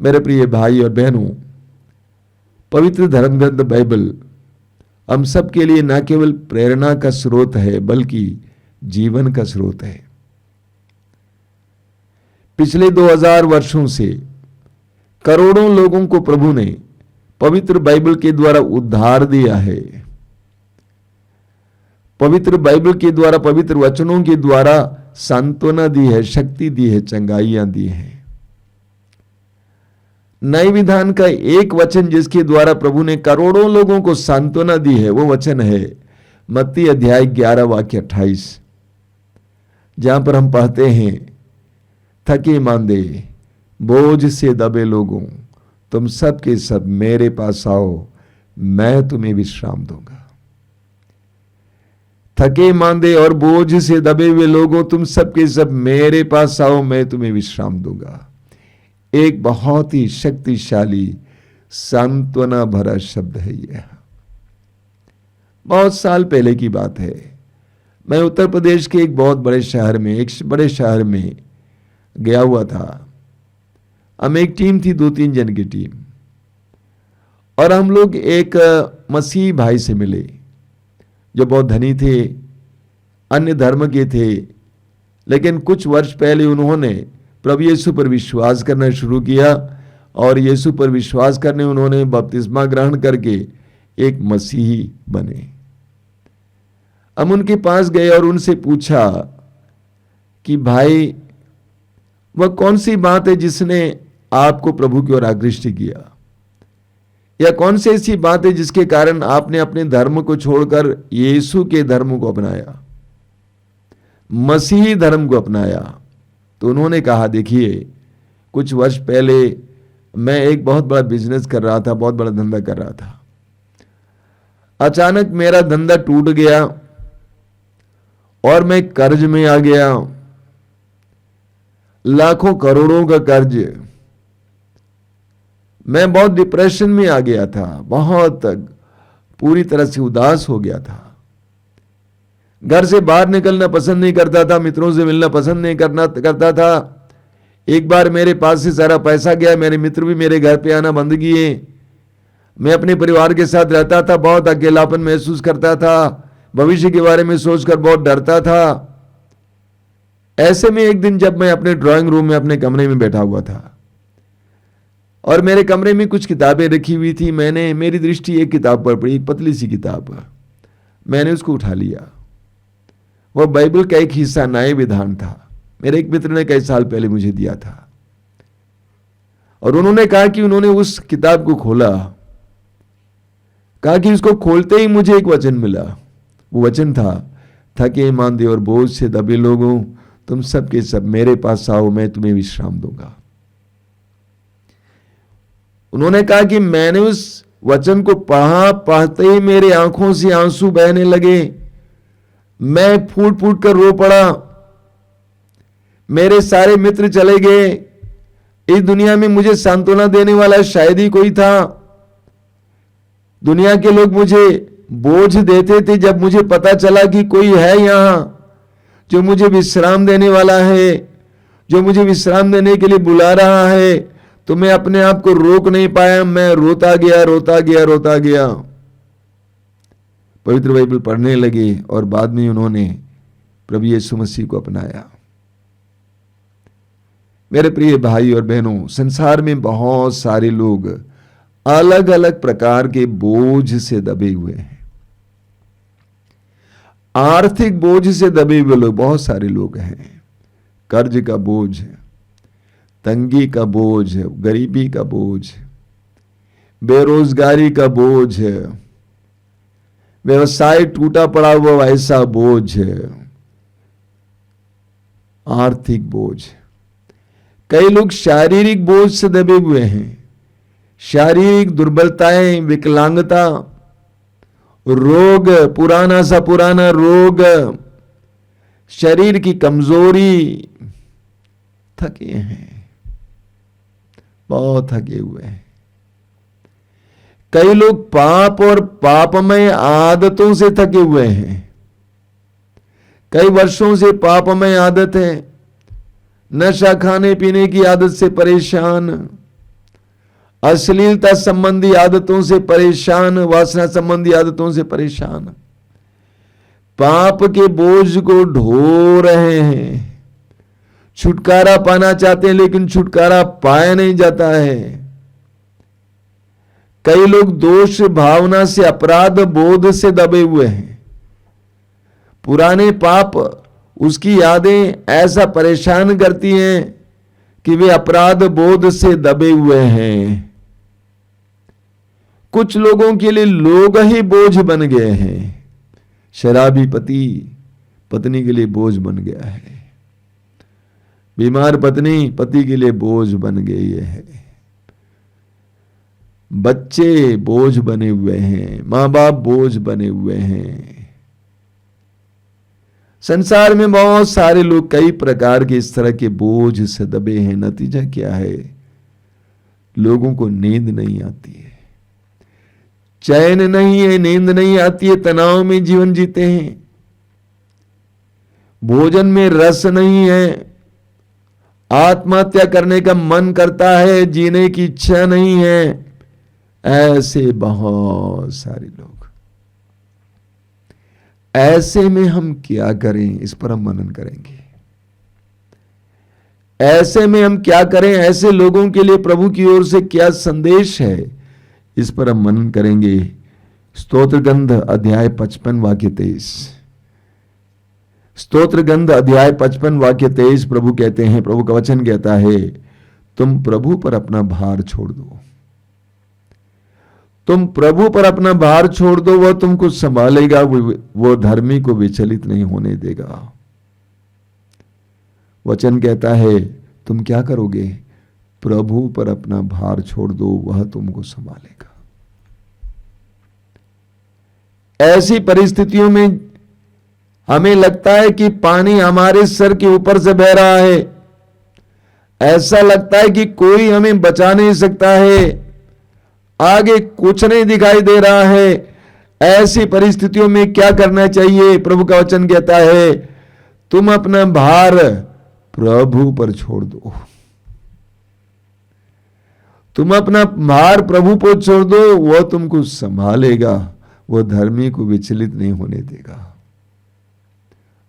मेरे प्रिय भाई और बहनों, पवित्र धर्म ग्रंथ बाइबल हम सब के लिए न केवल प्रेरणा का स्रोत है बल्कि जीवन का स्रोत है। पिछले 2000 वर्षों से करोड़ों लोगों को प्रभु ने पवित्र बाइबल के द्वारा उद्धार दिया है। पवित्र बाइबल के द्वारा, पवित्र वचनों के द्वारा सांत्वना दी है, शक्ति दी है, चंगाइयां दी है। नए विधान का एक वचन जिसके द्वारा प्रभु ने करोड़ों लोगों को सांत्वना दी है, वो वचन है मत्ती अध्याय 11 वाक्य 28, जहां पर हम पढ़ते हैं, थके मांदे बोझ से दबे लोगों, तुम सब के सब मेरे पास आओ, मैं तुम्हें विश्राम दूंगा। थके मांदे और बोझ से दबे हुए लोगों, तुम सब के सब मेरे पास आओ, मैं तुम्हें विश्राम दूंगा। एक बहुत ही शक्तिशाली सांत्वना भरा शब्द है यह। बहुत साल पहले की बात है, मैं उत्तर प्रदेश के एक बहुत बड़े शहर में गया हुआ था। हम एक टीम थी, 2-3 जन की टीम, और हम लोग एक मसीही भाई से मिले जो बहुत धनी थे, अन्य धर्म के थे, लेकिन कुछ वर्ष पहले उन्होंने प्रभु यीशु पर विश्वास करना शुरू किया और यीशु पर विश्वास करने उन्होंने बपतिस्मा ग्रहण करके एक मसीही बने। हम उनके पास गए और उनसे पूछा कि भाई, वह कौन सी बात है जिसने आपको प्रभु की ओर आकृष्ट किया, या कौन सी ऐसी बात है जिसके कारण आपने अपने धर्म को छोड़कर यीशु के धर्म को अपनाया, मसीही धर्म को अपनाया। तो उन्होंने कहा, देखिए, कुछ वर्ष पहले मैं एक बहुत बड़ा बिजनेस कर रहा था, बहुत बड़ा धंधा कर रहा था। अचानक मेरा धंधा टूट गया और मैं कर्ज में आ गया, लाखों करोड़ों का कर्ज। मैं बहुत डिप्रेशन में आ गया था, बहुत पूरी तरह से उदास हो गया था। घर से बाहर निकलना पसंद नहीं करता था, मित्रों से मिलना पसंद नहीं करता था। एक बार मेरे पास से सारा पैसा गया, मेरे मित्र भी मेरे घर पे आना बंद किए। मैं अपने परिवार के साथ रहता था, बहुत अकेलापन महसूस करता था, भविष्य के बारे में सोचकर बहुत डरता था। ऐसे में एक दिन जब मैं अपने ड्राइंग रूम में अपने कमरे में बैठा हुआ था और मेरे कमरे में कुछ किताबें रखी हुई थी, मेरी दृष्टि एक किताब पर पड़ी, एक पतली सी किताब। मैंने उसको उठा लिया। वह बाइबल का एक हिस्सा नए विधान था, मेरे एक मित्र ने कई साल पहले मुझे दिया था। और उन्होंने कहा कि उन्होंने उस किताब को खोला, कहा कि उसको खोलते ही मुझे एक वचन मिला। वो वचन था, थके मांदे और बोझ से दबे लोगों, तुम सब के सब मेरे पास आओ, मैं तुम्हें विश्राम दूंगा। उन्होंने कहा कि मैंने उस वचन को पढ़ते ही मेरे आंखों से आंसू बहने लगे। मैं फूट फूट कर रो पड़ा। मेरे सारे मित्र चले गए। इस दुनिया में मुझे सांत्वना देने वाला शायद ही कोई था। दुनिया के लोग मुझे बोझ देते थे। जब मुझे पता चला कि कोई है यहां जो मुझे विश्राम देने वाला है, जो मुझे विश्राम देने के लिए बुला रहा है, तो मैं अपने आप को रोक नहीं पाया। मैं रोता गया। पवित्र बाइबल पढ़ने लगे और बाद में उन्होंने प्रभु यीशु मसीह को अपनाया। मेरे प्रिय भाई और बहनों, संसार में बहुत सारे लोग अलग अलग प्रकार के बोझ से दबे हुए हैं। आर्थिक बोझ से दबे हुए लोग बहुत सारे लोग हैं। कर्ज का बोझ, तंगी का बोझ, गरीबी का बोझ, बेरोजगारी का बोझ, व्यवसाय टूटा पड़ा हुआ ऐसा बोझ, आर्थिक बोझ। कई लोग शारीरिक बोझ से दबे हुए हैं। शारीरिक दुर्बलताएं, विकलांगता, रोग, पुराना सा पुराना रोग, शरीर की कमजोरी, थके हैं, बहुत थके हुए हैं। कई लोग पाप और पापमय आदतों से थके हुए हैं। कई वर्षों से पापमय आदत है, नशा खाने पीने की आदत से परेशान, अश्लीलता संबंधी आदतों से परेशान, वासना संबंधी आदतों से परेशान, पाप के बोझ को ढो रहे हैं, छुटकारा पाना चाहते हैं लेकिन छुटकारा पाया नहीं जाता है। कई लोग दोष भावना से, अपराध बोध से दबे हुए हैं। पुराने पाप, उसकी यादें ऐसा परेशान करती हैं कि वे अपराध बोध से दबे हुए हैं। कुछ लोगों के लिए लोग ही बोझ बन गए हैं। शराबी पति पत्नी के लिए बोझ बन गया है, बीमार पत्नी पति के लिए बोझ बन गई है, बच्चे बोझ बने हुए हैं, मां बाप बोझ बने हुए हैं। संसार में बहुत सारे लोग कई प्रकार के इस तरह के बोझ से दबे हैं। नतीजा क्या है? लोगों को नींद नहीं आती है, चैन नहीं है, नींद नहीं आती है, तनाव में जीवन जीते हैं, भोजन में रस नहीं है, आत्महत्या करने का मन करता है, जीने की इच्छा नहीं है। ऐसे बहुत सारे लोग। ऐसे में हम क्या करें, इस पर हम मनन करेंगे। ऐसे में हम क्या करें, ऐसे लोगों के लिए प्रभु की ओर से क्या संदेश है, इस पर हम मनन करेंगे। स्तोत्र ग्रंथ अध्याय 55 वाक्य 23। स्तोत्र ग्रंथ अध्याय 55 वाक्य 23 प्रभु कहते हैं, प्रभु का वचन कहता है, तुम प्रभु पर अपना भार छोड़ दो। तुम प्रभु पर अपना भार छोड़ दो, वह तुमको संभालेगा, वो धर्मी को विचलित नहीं होने देगा। वचन कहता है तुम क्या करोगे? प्रभु पर अपना भार छोड़ दो, वह तुमको संभालेगा। ऐसी परिस्थितियों में हमें लगता है कि पानी हमारे सर के ऊपर से बह रहा है, ऐसा लगता है कि कोई हमें बचा नहीं सकता है, आगे कुछ नहीं दिखाई दे रहा है। ऐसी परिस्थितियों में क्या करना चाहिए? प्रभु का वचन कहता है तुम अपना भार प्रभु पर छोड़ दो। तुम अपना भार प्रभु पर छोड़ दो, वह तुमको संभालेगा, वह धर्मी को विचलित नहीं होने देगा।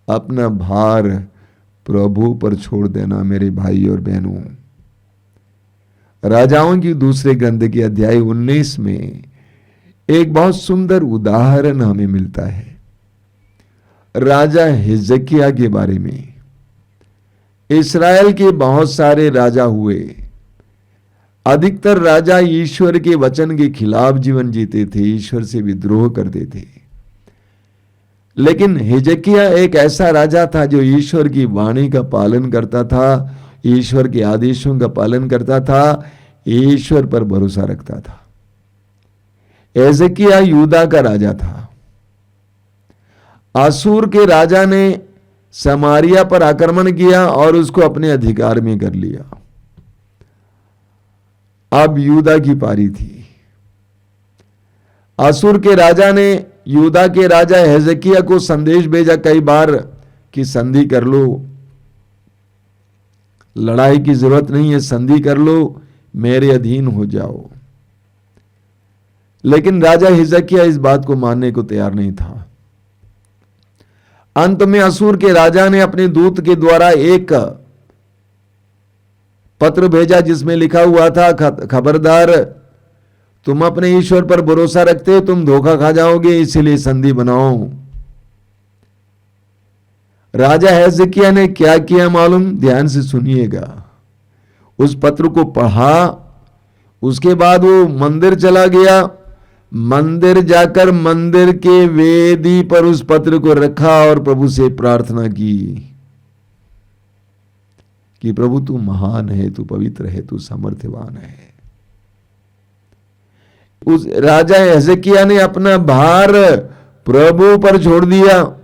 अपना भार प्रभु पर छोड़ देना मेरे भाई और बहनों। राजाओं की दूसरे ग्रंथ के अध्याय 19 में एक बहुत सुंदर उदाहरण हमें मिलता है राजा हिजकिय्याह के बारे में। इस्राएल के बहुत सारे राजा हुए। अधिकतर राजा ईश्वर के वचन के खिलाफ जीवन जीते थे, ईश्वर से विद्रोह करते थे। लेकिन हिजकिय्याह एक ऐसा राजा था जो ईश्वर की वाणी का पालन करता था, ईश्वर के आदेशों का पालन करता था, ईश्वर पर भरोसा रखता था। हिजकिय्याह यूदा का राजा था। असूर के राजा ने समारिया पर आक्रमण किया और उसको अपने अधिकार में कर लिया। अब यूदा की पारी थी। असूर के राजा ने यूदा के राजा हिजकिय्याह को संदेश भेजा कई बार कि संधि कर लो, लड़ाई की जरूरत नहीं है, संधि कर लो, मेरे अधीन हो जाओ। लेकिन राजा हिजकिय्याह इस बात को मानने को तैयार नहीं था। अंत में असूर के राजा ने अपने दूत के द्वारा एक पत्र भेजा जिसमें लिखा हुआ था, खबरदार, तुम अपने ईश्वर पर भरोसा रखते हो, तुम धोखा खा जाओगे, इसलिए संधि बनाओ। राजा हिजकिय्याह ने क्या किया मालूम? ध्यान से सुनिएगा। उस पत्र को पढ़ा, उसके बाद वो मंदिर चला गया। मंदिर जाकर मंदिर के वेदी पर उस पत्र को रखा और प्रभु से प्रार्थना की कि प्रभु तू महान है, तू पवित्र है, तू सामर्थ्यवान है। उस राजा हिजकिय्याह ने अपना भार प्रभु पर छोड़ दिया।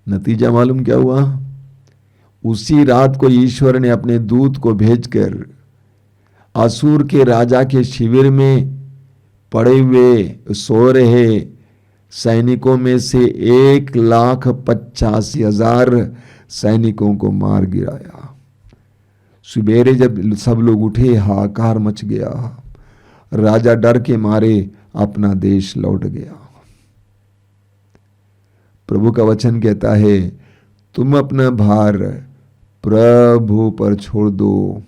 नतीजा मालूम क्या हुआ? उसी रात को ईश्वर ने अपने दूत को भेजकर असूर के राजा के शिविर में पड़े हुए सो रहे सैनिकों में से 1,85,000 सैनिकों को मार गिराया। सवेरे जब सब लोग उठे, हाहाकार मच गया। राजा डर के मारे अपना देश लौट गया। प्रभु का वचन कहता है, तुम अपना भार प्रभु पर छोड़ दो,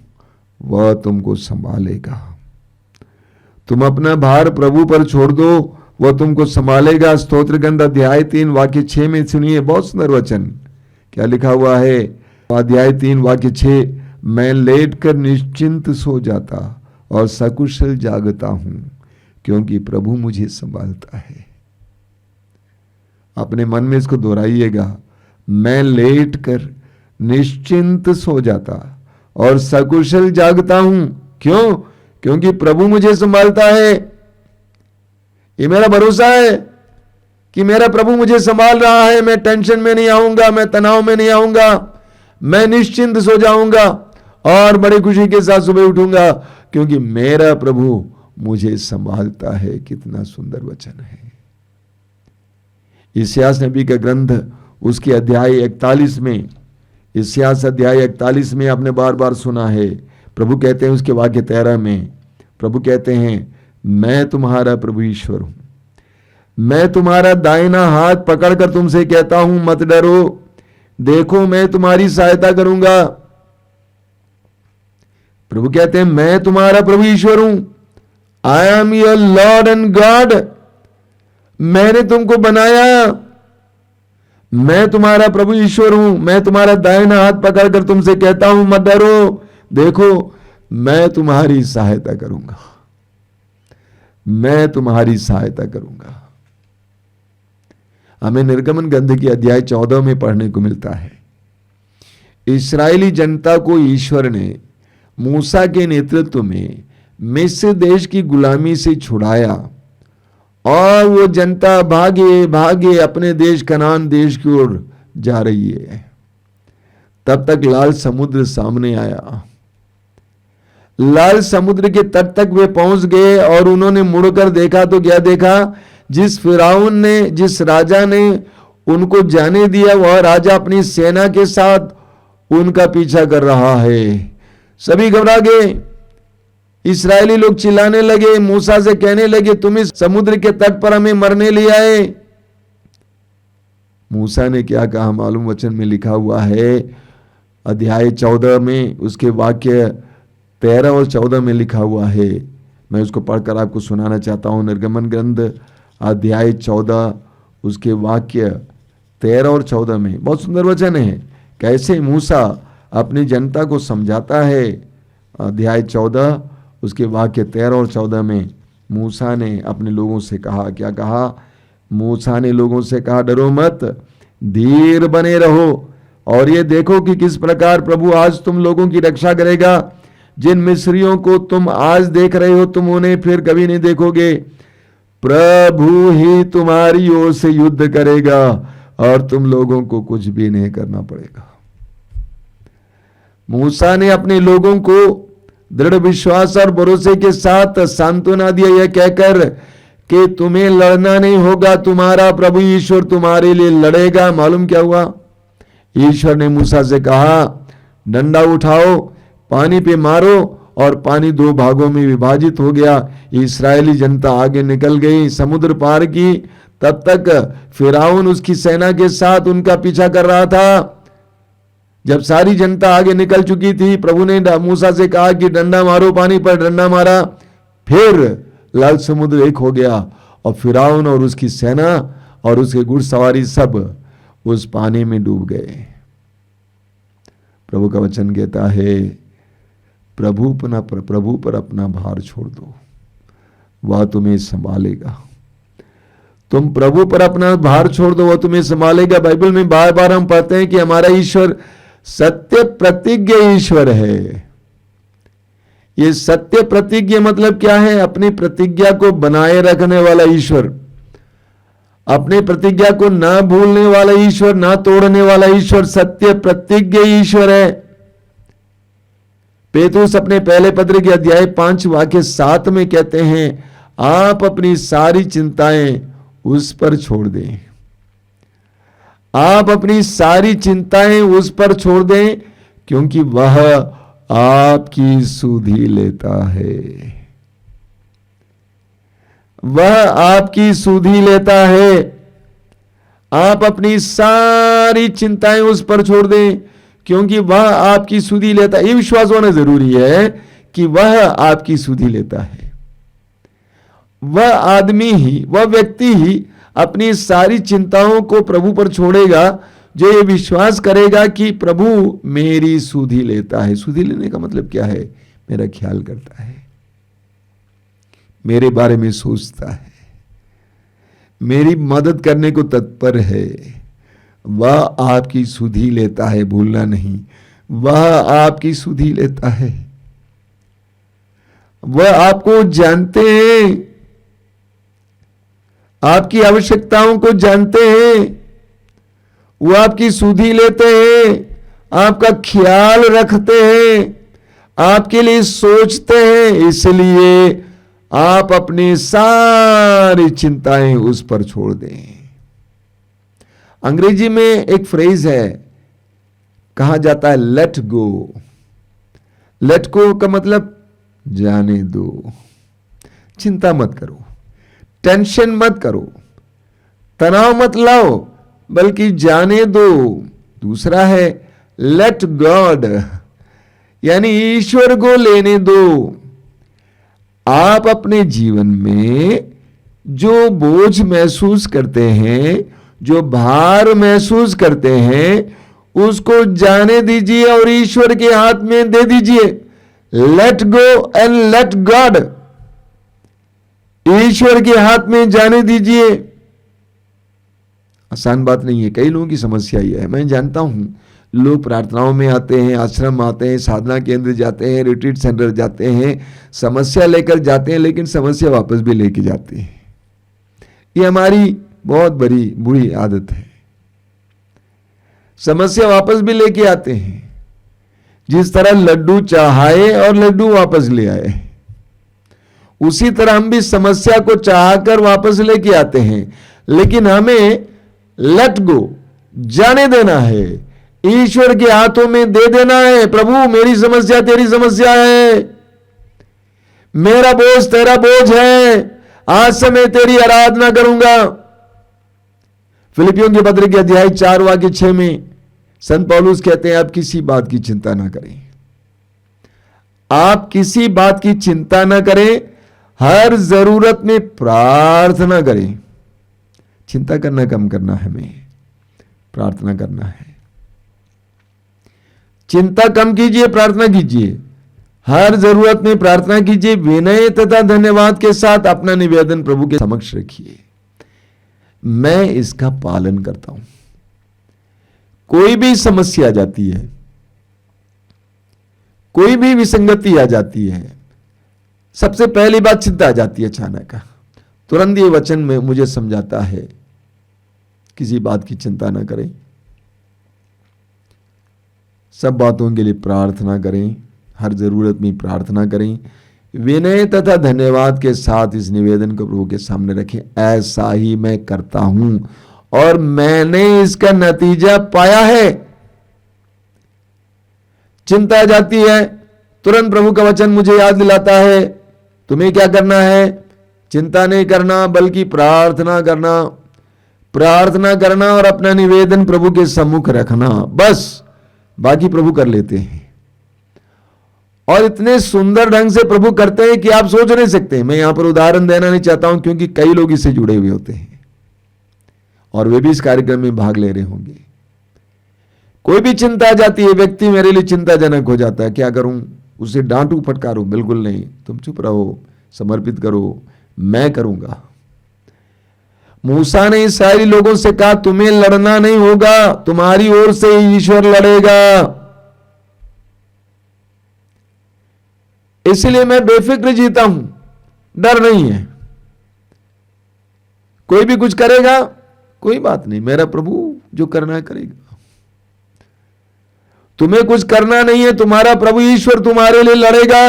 वह तुमको संभालेगा। तुम अपना भार प्रभु पर छोड़ दो, वह तुमको संभालेगा। स्तोत्र ग्रंथ अध्याय 3 वाक्य 6 में सुनिए, बहुत सुंदर वचन। क्या लिखा हुआ है? अध्याय 3 वाक्य 6, मैं लेटकर निश्चिंत सो जाता और सकुशल जागता हूं, क्योंकि प्रभु मुझे संभालता है। अपने मन में इसको दोहराइएगा, मैं लेटकर निश्चिंत सो जाता और सकुशल जागता हूं। क्यों? क्योंकि प्रभु मुझे संभालता है। ये मेरा भरोसा है कि मेरा प्रभु मुझे संभाल रहा है। मैं टेंशन में नहीं आऊंगा, मैं तनाव में नहीं आऊंगा, मैं निश्चिंत सो जाऊंगा और बड़ी खुशी के साथ सुबह उठूंगा, क्योंकि मेरा प्रभु मुझे संभालता है। कितना सुंदर वचन है। इस्यास नबी का ग्रंथ उसके अध्याय 41 में, इस्यास अध्याय 41 में आपने बार बार सुना है। प्रभु कहते हैं उसके वाक्य 13 में, प्रभु कहते हैं, मैं तुम्हारा प्रभु ईश्वर हूं, मैं तुम्हारा दाहिना हाथ पकड़कर तुमसे कहता हूं, मत डरो, देखो मैं तुम्हारी सहायता करूंगा। प्रभु कहते हैं, मैं तुम्हारा प्रभु ईश्वर हूं, I am your Lord and God. मैंने तुमको बनाया, मैं तुम्हारा प्रभु ईश्वर हूं, मैं तुम्हारा दाहिना हाथ पकड़कर तुमसे कहता हूं, मत डरो, देखो मैं तुम्हारी सहायता करूंगा, मैं तुम्हारी सहायता करूंगा। हमें निर्गमन ग्रंथ की अध्याय 14 में पढ़ने को मिलता है, इस्राएली जनता को ईश्वर ने मूसा के नेतृत्व में मिस्र देश की गुलामी से छुड़ाया और वो जनता भागे भागे अपने देश कनान देश की ओर जा रही है। तब तक लाल समुद्र सामने आया। लाल समुद्र के तट तक वे पहुंच गए और उन्होंने मुड़कर देखा तो क्या देखा? जिस फिरौन ने, जिस राजा ने उनको जाने दिया, वह राजा अपनी सेना के साथ उनका पीछा कर रहा है। सभी घबरा गए। इस्राएली लोग चिल्लाने लगे, मूसा से कहने लगे, तुम इस समुद्र के तट पर हमें मरने ले आए। मूसा ने क्या कहा मालूम? वचन में लिखा हुआ है अध्याय 14 में, उसके वाक्य 13 और 14 में लिखा हुआ है। मैं उसको पढ़कर आपको सुनाना चाहता हूं। निर्गमन ग्रंथ अध्याय 14 उसके वाक्य 13 और 14 में बहुत सुंदर वचन है, कैसे मूसा अपनी जनता को समझाता है। अध्याय 14 उसके वाक्य 13 और 14 में मूसा ने अपने लोगों से कहा, क्या कहा? मूसा ने लोगों से कहा, डरो मत, धीर बने रहो और ये देखो कि किस प्रकार प्रभु आज तुम लोगों की रक्षा करेगा। जिन मिस्रियों को तुम आज देख रहे हो, तुम उन्हें फिर कभी नहीं देखोगे। प्रभु ही तुम्हारी ओर से युद्ध करेगा और तुम लोगों को कुछ भी नहीं करना पड़ेगा। मूसा ने अपने लोगों को दृढ़ विश्वास और भरोसे के साथ सांत्वना दिया, यह कहकर कि तुम्हें लड़ना नहीं होगा, तुम्हारा प्रभु ईश्वर तुम्हारे लिए लड़ेगा। मालूम क्या हुआ? ईश्वर ने मूसा से कहा, डंडा उठाओ, पानी पे मारो, और पानी 2 भागों में विभाजित हो गया। इस्राएली जनता आगे निकल गई, समुद्र पार की। तब तक फिरौन उसकी सेना के साथ उनका पीछा कर रहा था। जब सारी जनता आगे निकल चुकी थी, प्रभु ने मूसा से कहा कि डंडा मारो, पानी पर डंडा मारा, फिर लाल समुद्र एक हो गया और फिरौन और उसकी सेना और उसके घुड़सवारी सब उस पानी में डूब गए। प्रभु का वचन कहता है, प्रभु पर अपना भार छोड़ दो, वह तुम्हें संभालेगा। तुम प्रभु पर अपना भार छोड़ दो, वह तुम्हें संभालेगा। बाइबल में बार बार हम पढ़ते हैं कि हमारा ईश्वर सत्य प्रतिज्ञ ईश्वर है। ये सत्य प्रतिज्ञ मतलब क्या है? अपनी प्रतिज्ञा को बनाए रखने वाला ईश्वर, अपने प्रतिज्ञा को ना भूलने वाला ईश्वर, ना तोड़ने वाला ईश्वर सत्य प्रतिज्ञ ईश्वर है। पेतरुस अपने पहले पत्र के अध्याय 5 वाक्य 7 में कहते हैं, आप अपनी सारी चिंताएं उस पर छोड़ दें। आप अपनी सारी चिंताएं उस पर छोड़ दें, क्योंकि वह आपकी सुधि लेता है। वह आपकी सुधि लेता है। आप अपनी सारी चिंताएं उस पर छोड़ दें, क्योंकि वह आपकी सुधि लेता है। यह विश्वास होना जरूरी है कि वह आपकी सुधि लेता है। वह आदमी ही, वह व्यक्ति ही अपनी सारी चिंताओं को प्रभु पर छोड़ेगा जो ये विश्वास करेगा कि प्रभु मेरी सुधि लेता है। सुधि लेने का मतलब क्या है? मेरा ख्याल करता है, मेरे बारे में सोचता है, मेरी मदद करने को तत्पर है। वह आपकी सुधि लेता है, भूलना नहीं, वह आपकी सुधि लेता है। वह आपको जानते हैं, आपकी आवश्यकताओं को जानते हैं। वो आपकी सुधि लेते हैं, आपका ख्याल रखते हैं, आपके लिए सोचते हैं। इसलिए आप अपनी सारी चिंताएं उस पर छोड़ दें। अंग्रेजी में एक फ्रेज है, कहा जाता है लेट गो। लेट गो का मतलब जाने दो। चिंता मत करो, टेंशन मत करो, तनाव मत लाओ, बल्कि जाने दो। दूसरा है लेट गॉड, यानी ईश्वर को लेने दो। आप अपने जीवन में जो बोझ महसूस करते हैं, जो भार महसूस करते हैं, उसको जाने दीजिए और ईश्वर के हाथ में दे दीजिए। Let go and let God, ईश्वर के हाथ में जाने दीजिए। आसान बात नहीं है। कई लोगों की समस्या यह है, मैं जानता हूं, लोग प्रार्थनाओं में आते हैं, आश्रम आते हैं, साधना केंद्र जाते हैं, रिट्रीट सेंटर जाते हैं, समस्या लेकर जाते हैं, लेकिन समस्या वापस भी लेके जाते हैं। ये हमारी बहुत बड़ी बुरी आदत है। समस्या वापस भी लेके आते हैं। जिस तरह लड्डू चाहे और लड्डू वापस ले आए, उसी तरह हम भी समस्या को चाहकर वापस लेके आते हैं। लेकिन हमें लेट गो, जाने देना है, ईश्वर के हाथों में दे देना है। प्रभु मेरी समस्या तेरी समस्या है, मेरा बोझ तेरा बोझ है, आज से मैं तेरी आराधना करूंगा। फिलिपियों के पत्र के अध्याय 4 वाक्य 6 में संत पौलुस कहते हैं, आप किसी बात की चिंता ना करें। आप किसी बात की चिंता ना करें, हर जरूरत में प्रार्थना करें। चिंता करना कम करना है, हमें प्रार्थना करना है। चिंता कम कीजिए, प्रार्थना कीजिए। हर जरूरत में प्रार्थना कीजिए, विनय तथा धन्यवाद के साथ अपना निवेदन प्रभु के समक्ष रखिए। मैं इसका पालन करता हूं। कोई भी समस्या आ जाती है, कोई भी विसंगति आ जाती है, सबसे पहली बात चिंता आ जाती है अचानक। तुरंत ये वचन में मुझे समझाता है, किसी बात की चिंता ना करें, सब बातों के लिए प्रार्थना करें, हर जरूरत में प्रार्थना करें, विनय तथा धन्यवाद के साथ इस निवेदन को प्रभु के सामने रखें। ऐसा ही मैं करता हूं और मैंने इसका नतीजा पाया है। चिंता आ जाती है, तुरंत प्रभु का वचन मुझे याद दिलाता है, तुम्हें क्या करना है? चिंता नहीं करना, बल्कि प्रार्थना करना। प्रार्थना करना और अपना निवेदन प्रभु के सम्मुख रखना, बस बाकी प्रभु कर लेते हैं। और इतने सुंदर ढंग से प्रभु करते हैं कि आप सोच नहीं सकते। मैं यहां पर उदाहरण देना नहीं चाहता हूं, क्योंकि कई लोग इससे जुड़े हुए होते हैं और वे भी इस कार्यक्रम में भाग ले रहे होंगे। कोई भी चिंता आ जाती है, व्यक्ति मेरे लिए चिंताजनक हो जाता है, क्या करूं? उसे डांटू फटकारूं? बिल्कुल नहीं, तुम चुप रहो, समर्पित करो, मैं करूंगा। मूसा ने इस्राएली लोगों से कहा, तुम्हें लड़ना नहीं होगा, तुम्हारी ओर से ईश्वर लड़ेगा। इसलिए मैं बेफिक्र जीता हूं, डर नहीं है। कोई भी कुछ करेगा, कोई बात नहीं, मेरा प्रभु जो करना है करेगा। तुम्हें कुछ करना नहीं है, तुम्हारा प्रभु ईश्वर तुम्हारे लिए लड़ेगा।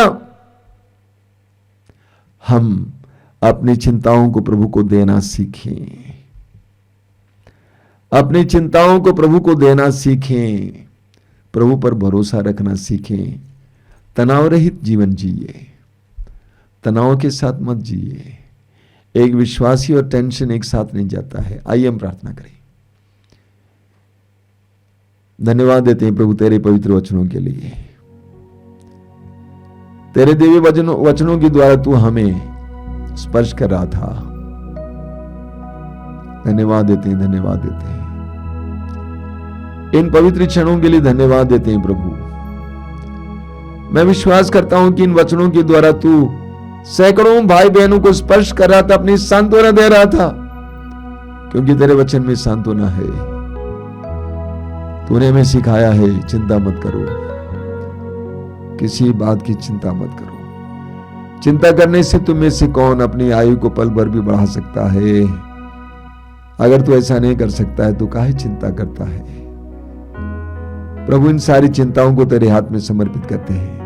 हम अपनी चिंताओं को प्रभु को देना सीखें, अपनी चिंताओं को प्रभु को देना सीखें, प्रभु पर भरोसा रखना सीखें। तनाव रहित जीवन जिए, तनाव के साथ मत जिए। एक विश्वासी और टेंशन एक साथ नहीं जाता है। आइए हम प्रार्थना करें। धन्यवाद देते हैं प्रभु तेरे पवित्र वचनों के लिए। तेरे दिव्य वचनों के द्वारा तू हमें स्पर्श कर रहा था। धन्यवाद देते हैं, धन्यवाद देते हैं। इन पवित्र क्षणों के लिए धन्यवाद देते हैं प्रभु। मैं विश्वास करता हूं कि इन वचनों के द्वारा तू सैकड़ों भाई बहनों को स्पर्श कर रहा था, अपनी सांत्वना दे रहा था, क्योंकि तेरे वचन में सांत्वना है। तूने हमें सिखाया है चिंता मत करो, किसी बात की चिंता मत करो। चिंता करने से तुम में से कौन अपनी आयु को पल भर भी बढ़ा सकता है? अगर तू ऐसा नहीं कर सकता है तो काहे चिंता करता है? प्रभु इन सारी चिंताओं को तेरे हाथ में समर्पित करते हैं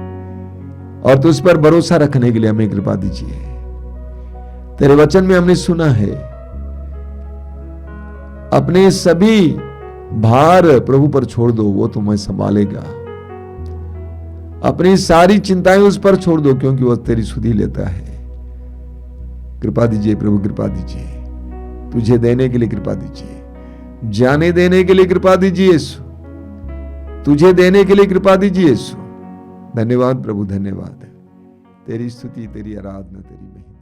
और तुझ पर भरोसा रखने के लिए हमें कृपा दीजिए। तेरे वचन में हमने सुना है अपने सभी भार प्रभु पर छोड़ दो, वो तुम्हें संभालेगा। अपनी सारी चिंताएं उस पर छोड़ दो, क्योंकि वह तेरी सुधि लेता है। कृपा दीजिए प्रभु, कृपा दीजिए। तुझे देने के लिए कृपा दीजिए, जाने देने के लिए कृपा दीजिए यीशु, तुझे देने के लिए कृपा दीजिए यीशु। धन्यवाद प्रभु, धन्यवाद। तेरी स्तुति, तेरी आराधना, तेरी महिमा।